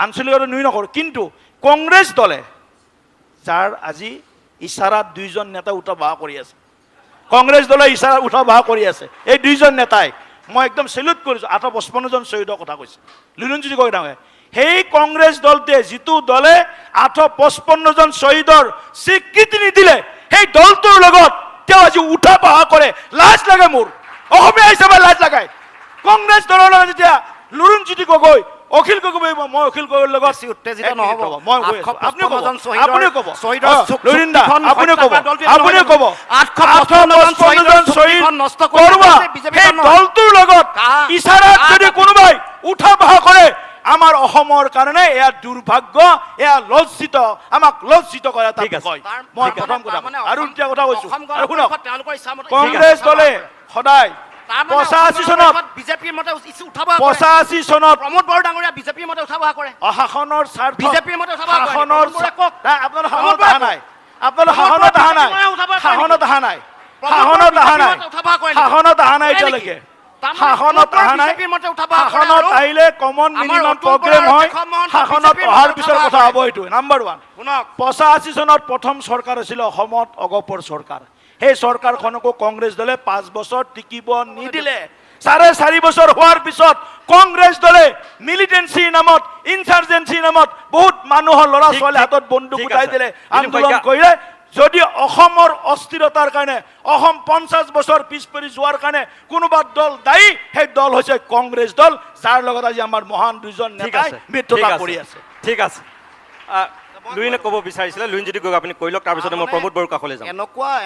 আঞ্চলিকতা নুই নকৰোঁ, কিন্তু কংগ্ৰেছ দলে যাৰ আজি ইশাৰাত দুইজন নেতা উঠা বহা কৰি আছে, কংগ্ৰেছ দলে ইশাৰাত উঠা বহা কৰি আছে, এই দুইজন নেতাই মই একদম চেলুট কৰিছোঁ। 855জন শ্বহীদৰ কথা কৈছে লুৰিণজ্যোতি গগৈ ডাঙৰীয়াই। সেই কংগ্ৰেছ দলটোৱে যিটো দলে 855জন শ্বহীদৰ স্বীকৃতি নিদিলে, সেই দলটোৰ লগত তেওঁ আজি উঠা বহা কৰে। লাজ লাগে মোৰ, অসমীয়া হিচাপে লাজ লাগায়। কংগ্ৰেছ দলৰ লগত যেতিয়া লুৰিণজ্যোতি গগৈ, অখিল গগৈ, মই অখিল গগৈৰ লগত উত্তেজিত নহ'ব। মই কৈ আছোঁ, আপুনি ক'ব, আপুনি ক'ব, শ্বহীদৰ লুৰিণ দা আপুনি ক'ব, আপুনি ক'ব 855জন শ্বহীদ নষ্ট কৰোৱা সেই দলটোৰ লগত ইশাৰাত যদি কোনোবাই উঠা বহা কৰে, আমাৰ অসমৰ কাৰণে এয়া দুৰ্ভাগ্য, এয়া লজ্জিত, আমাক লজ্জিত কৰে। তাক কয় মই প্ৰথম কথা আৰু এতিয়া কথা কৈছোঁ, আৰু শুনক, কংগ্ৰেছ দলে সদায় 85 চনত বিজেপিৰ মতে উঠাব, 85 চনত প্ৰমোদ বড়ো ডাঙৰীয়া বিজেপিৰ মতে উঠাব কৰে, শাসনৰ স্বাৰ্থ বিজেপিৰ মতে উঠাব কৰে, শাসনৰ আপোনাৰ শাসনত অহা নাই, আপোনাৰ শাসনত অহা নাই, শাসনত অহা নাই, শাসনত অহা নাই, শাসনত অহা নাই এতিয়ালৈকে, শাসনত অহা নাই। শাসনত আহিলে কমন মিনিমাম প্ৰগ্ৰেম হয়, শাসনত অহাৰ পিছৰ কথা হ'ব। এইটো নম্বৰ 1। 85 চনত প্ৰথম চৰকাৰ আছিল অসমত অগপৰ চৰকাৰ। সেই চৰকাৰখনকো কংগ্ৰেছ দলে 5 বছৰ টিকিব নিদিলে। 4.5 বছৰ হোৱাৰ পিছত কংগ্ৰেছ দলে মিলিটেন্সিৰ নামত, ইনচাৰ্জেন্সিৰ নামত বহুত মানুহৰ ল'ৰা ছোৱালী হাতত বন্দুক উঠাই দিলে, আন্দোলন কৰিলে। যদি অসমৰ অস্থিৰতাৰ কাৰণে, অসম 50 বছৰ পিছ পৰি যোৱাৰ কাৰণে কোনোবা দল দায়ী, সেই দল হৈছে কংগ্ৰেছ দল, যাৰ লগত আজি আমাৰ মহান দুজন নেতাই মিত্ৰতা কৰি আছে। ঠিক আছে, লুৰিণে ক'ব বিচাৰিছিলে, লুৰিণজ্যোতি গগৈ আপুনি কৈ লওক, তাৰপিছতে মই প্ৰমোদ বড়োৰ কাষলৈ যাম।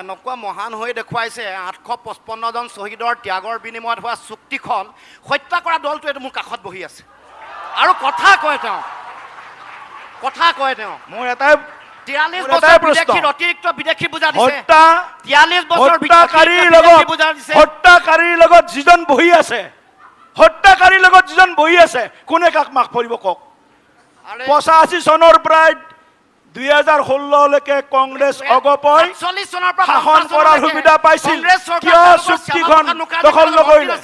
এনেকুৱা মহান হৈ দেখুৱাইছে 855জন শ্বহীদৰ ত্যাগৰ বিনিময়ত হোৱা চুক্তিখন হত্যা কৰা দলটো এইটো মোৰ কাষত বহি আছে আৰু কথা কয় তেওঁ। মোৰ এটাই 43 বছৰ বিদেশীৰ অতিৰিক্ত বিদেশী বুজা দিছে, 43 বছৰ হত্যাকাৰীৰ লগত যিজন বহি আছে, হত্যাকাৰীৰ লগত যিজন বহি আছে, কোনে কাক মাফ কৰিব কওক? 85 চনৰ পৰা 2016লৈকে কংগ্ৰেছ অগপই শাসন কৰাৰ সুবিধা পাইছিল, কিয় চুক্তিখন দখল নকৰিলে?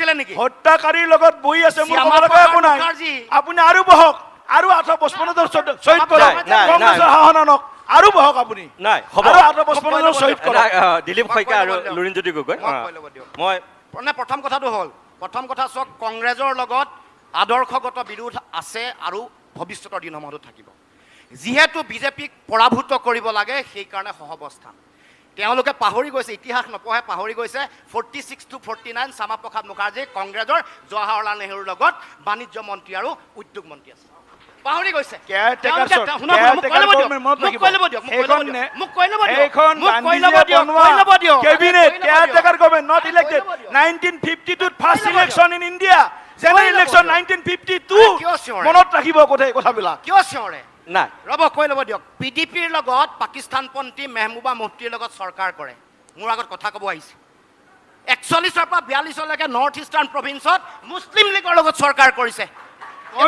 হত্যাকাৰীৰ লগত বহি আছে, মোৰ ক'বলগা একো নাই। আপুনি আৰু বহক, আৰু 855জন শ্বহীদ কৰক, কংগ্ৰেছৰ শাসন আনক, আৰু বহক আপুনি। নাই, হ'ব, 855জন শ্বহীদ কৰক। দিলীপ শইকীয়া আৰু লুৰিণজ্যোতি গগৈ, মই প্ৰথম কথাটো হ'ল, প্ৰথম কথা চাওক, কংগ্ৰেছৰ লগত আদৰ্শগত বিৰোধ আছে আৰু ভৱিষ্যতৰ দিনসমূহতো থাকিব। যিহেতু বিজেপিক পৰাভূত কৰিব লাগে, সেইকাৰণে সহাৱস্থান। তেওঁলোকে পাহৰি গৈছে, ইতিহাস নপঢ়ে, পাহৰি গৈছে 46 to 49 শ্যামা প্ৰসাদ মুখাৰ্জী কংগ্ৰেছৰ জৱাহৰলাল নেহৰুৰ লগত বাণিজ্য মন্ত্ৰী আৰু উদ্যোগ মন্ত্ৰী আছে, পাহৰি গৈছে। মনত ৰাখিব কথাবিলাক। কিয় চিঞৰে? নাই ৰ'ব, কৈ ল'ব দিয়ক। PDPৰ লগত পাকিস্তানপন্থী মেহবুবা মুফতিৰ লগত চৰকাৰ কৰে। মোৰ আগত কথা ক'ব আহিছে। 41ৰ পৰা 42লৈকে নৰ্থ ইষ্টাৰ্ণ প্ৰভিন্সত মুছলিম লীগৰ লগত চৰকাৰ কৰিছে।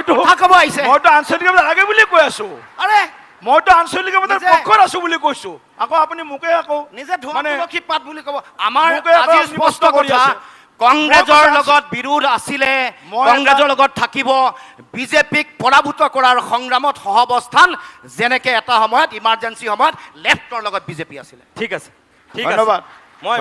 কথা ক'ব আহিছে। মইতো আঞ্চলিকতা লাগে বুলি কৈ আছো। আৰে মইতো আঞ্চলিকতাৰ পক্ষত আছো বুলি কৈছো। আকৌ আপুনি মোকে আকৌ নিজে ধুমুলখী পাত বুলি ক'ব। আমাৰ আজি স্পষ্ট কথা, কংগ্ৰেছৰ লগত বিৰোধ আছিলে, কংগ্ৰেছৰ লগত থাকিব। বিজেপিক পৰাভূত কৰাৰ সংগ্ৰামত সহাৱস্থান, যেনেকে এটা সময়ত ইমাৰ্জেঞ্চি সময়ত লেফ্টৰ লগত বিজেপি আছিলে। ঠিক আছে, ধন্যবাদ। মই